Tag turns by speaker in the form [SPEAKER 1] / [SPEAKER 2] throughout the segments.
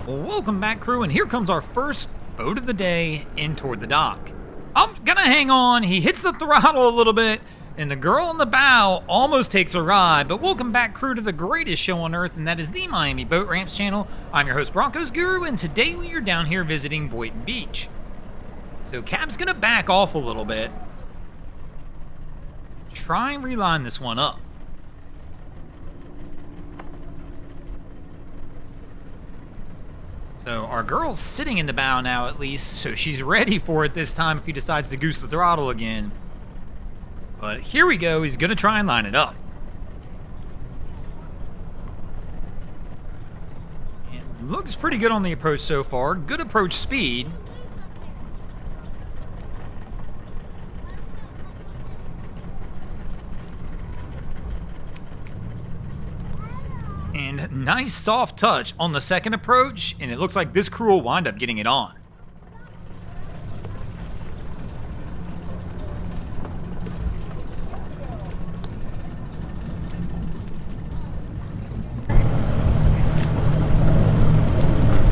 [SPEAKER 1] Welcome back, crew, and here comes our first boat of the day in toward the dock. I'm gonna hang on. He hits the throttle a little bit, and the girl on the bow almost takes a ride. But welcome back, crew, to the greatest show on earth, and that is the Miami Boat Ramps channel. I'm your host, Broncos Guru, and today we are down here visiting Boynton Beach. So Cap's gonna back off a little bit. Try and reline this one up. So our girl's sitting in the bow now, at least, so she's ready for it this time if he decides to goose the throttle again. But here we go, he's gonna try and line it up. And looks pretty good on the approach so far, good approach speed. And nice soft touch on the second approach, and it looks like this crew will wind up getting it on.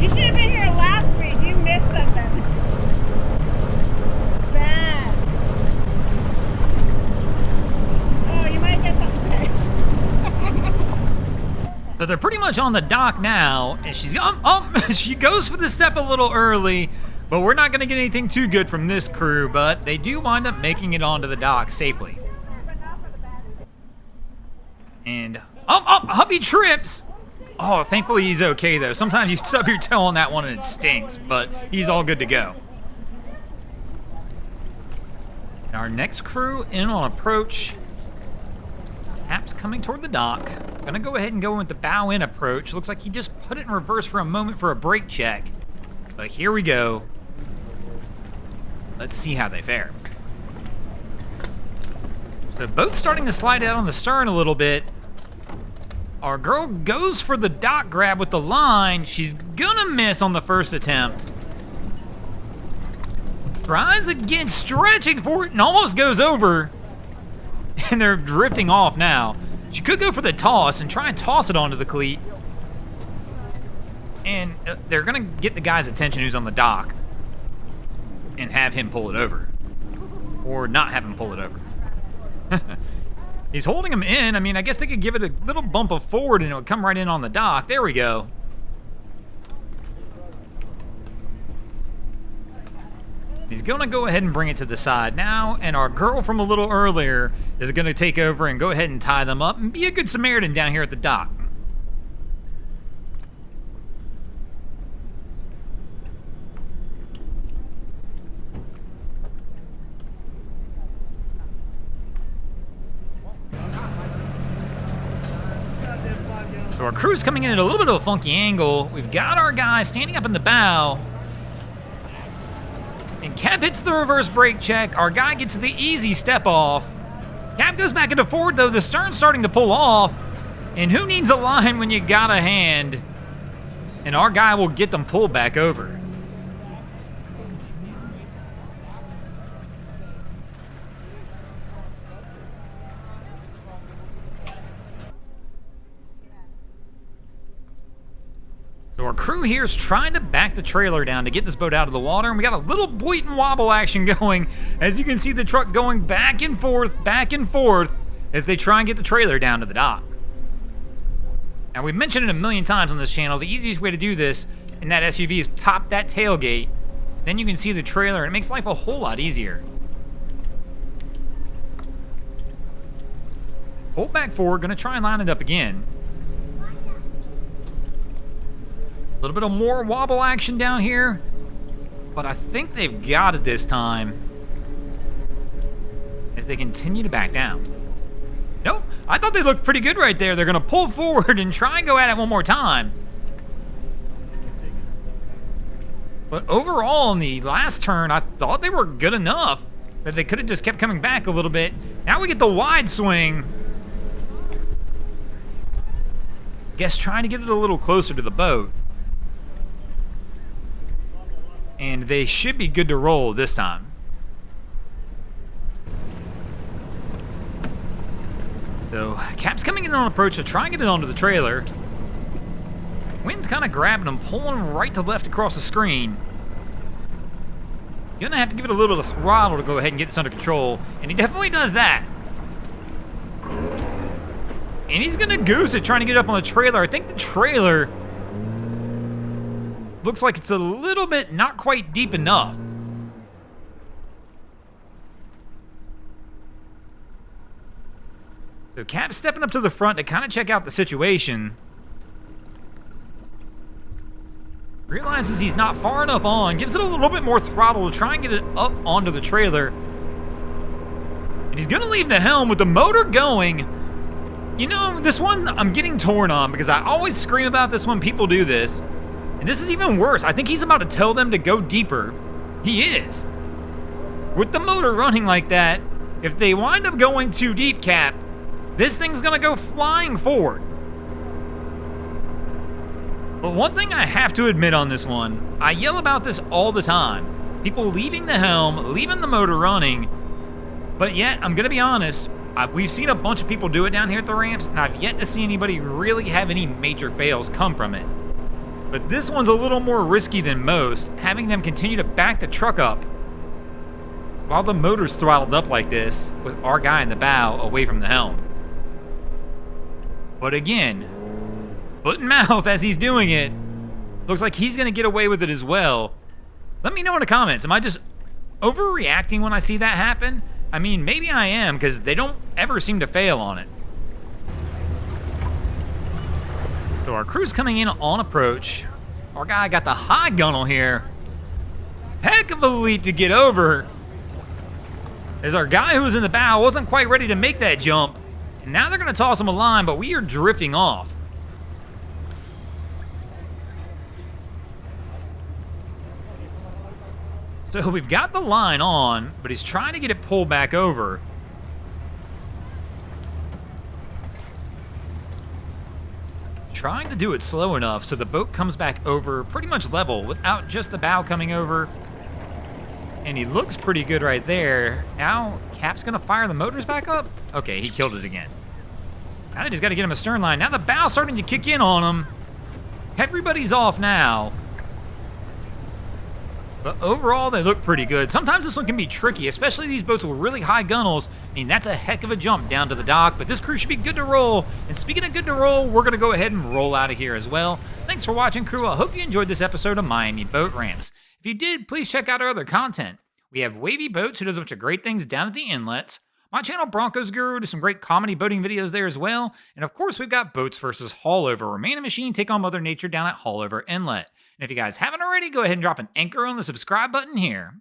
[SPEAKER 2] You should have been here last week. You missed something. Bad. Oh, you might get something today.
[SPEAKER 1] So they're pretty much on the dock now, and she's she goes for the step a little early, but we're not going to get anything too good from this crew, but they do wind up making it onto the dock safely. And hubby trips. Oh, thankfully he's okay though. Sometimes you stub your toe on that one and it stinks, but he's all good to go. And our next crew in on approach. Cap's coming toward the dock. Gonna go ahead and go with the bow in approach. Looks like he just put it in reverse for a moment for a brake check. But here we go. Let's see how they fare. The boat's starting to slide out on the stern a little bit. Our girl goes for the dock grab with the line. She's gonna miss on the first attempt. Tries again, stretching for it, and almost goes over. And they're drifting off now. She could go for the toss and try and toss it onto the cleat. And they're going to get the guy's attention who's on the dock and have him pull it over. Or not have him pull it over. He's holding him in. I mean, I guess they could give it a little bump of forward and it would come right in on the dock. There we go. He's going to go ahead and bring it to the side now, and our girl from a little earlier is going to take over and go ahead and tie them up and be a good Samaritan down here at the dock. So our crew's coming in at a little bit of a funky angle. We've got our guy standing up in the bow. And Cap hits the reverse brake check. Our guy gets the easy step off. Cap goes back into forward, though. The stern's starting to pull off. And who needs a line when you got a hand? And our guy will get them pulled back over. So our crew here is trying to back the trailer down to get this boat out of the water, and we got a little Boynton wobble action going. As you can see, the truck going back and forth as they try and get the trailer down to the dock. Now, we've mentioned it a million times on this channel, the easiest way to do this in that SUV is pop that tailgate, then you can see the trailer, and it makes life a whole lot easier. Pull back forward, gonna try and line it up again. A little bit of more wobble action down here, but I think they've got it this time as they continue to back down. Nope, I thought they looked pretty good right there. They're going to pull forward and try and go at it one more time. But overall, in the last turn, I thought they were good enough that they could have just kept coming back a little bit. Now we get the wide swing. Guess trying to get it a little closer to the boat. And they should be good to roll this time. So Cap's coming in on approach to try and get it onto the trailer. Wind's kind of grabbing him, pulling right to left across the screen. You're going to have to give it a little bit of throttle to go ahead and get this under control, and he definitely does that. And he's going to goose it, trying to get up on the trailer. I think the trailer looks like it's a little bit not quite deep enough. So Cap's stepping up to the front to kind of check out the situation. Realizes he's not far enough on, gives it a little bit more throttle to try and get it up onto the trailer. And he's gonna leave the helm with the motor going. You know, this one I'm getting torn on because I always scream about this when people do this. And this is even worse. I think he's about to tell them to go deeper. He is. With the motor running like that, if they wind up going too deep, Cap, this thing's gonna go flying forward. But one thing I have to admit on this one, I yell about this all the time. People leaving the helm, leaving the motor running, but yet, I'm gonna be honest, we've seen a bunch of people do it down here at the ramps, and I've yet to see anybody really have any major fails come from it. But this one's a little more risky than most, having them continue to back the truck up while the motor's throttled up like this, with our guy in the bow away from the helm. But again, foot and mouth as he's doing it. Looks like he's going to get away with it as well. Let me know in the comments. Am I just overreacting when I see that happen? I mean, maybe I am, because they don't ever seem to fail on it. So our crew's coming in on approach. Our guy got the high gunnel here. Heck of a leap to get over. As our guy who was in the bow wasn't quite ready to make that jump. And now they're going to toss him a line, but we are drifting off. So we've got the line on, but he's trying to get it pulled back over. Trying to do it slow enough so the boat comes back over pretty much level without just the bow coming over. And he looks pretty good right there. Now, Cap's gonna fire the motors back up? Okay, he killed it again. Now they just gotta get him a stern line. Now the bow's starting to kick in on him. Everybody's off now. But overall, they look pretty good. Sometimes this one can be tricky, especially these boats with really high gunnels. I mean, that's a heck of a jump down to the dock, but this crew should be good to roll. And speaking of good to roll, we're going to go ahead and roll out of here as well. Thanks for watching, crew. I hope you enjoyed this episode of Miami Boat Ramps. If you did, please check out our other content. We have Wavy Boats, who does a bunch of great things down at the inlets. My channel, Broncos Guru, does some great comedy boating videos there as well. And of course, we've got Boats versus Haulover, where man and machine take on Mother Nature down at Haulover Inlet. And if you guys haven't already, go ahead and drop an anchor on the subscribe button here.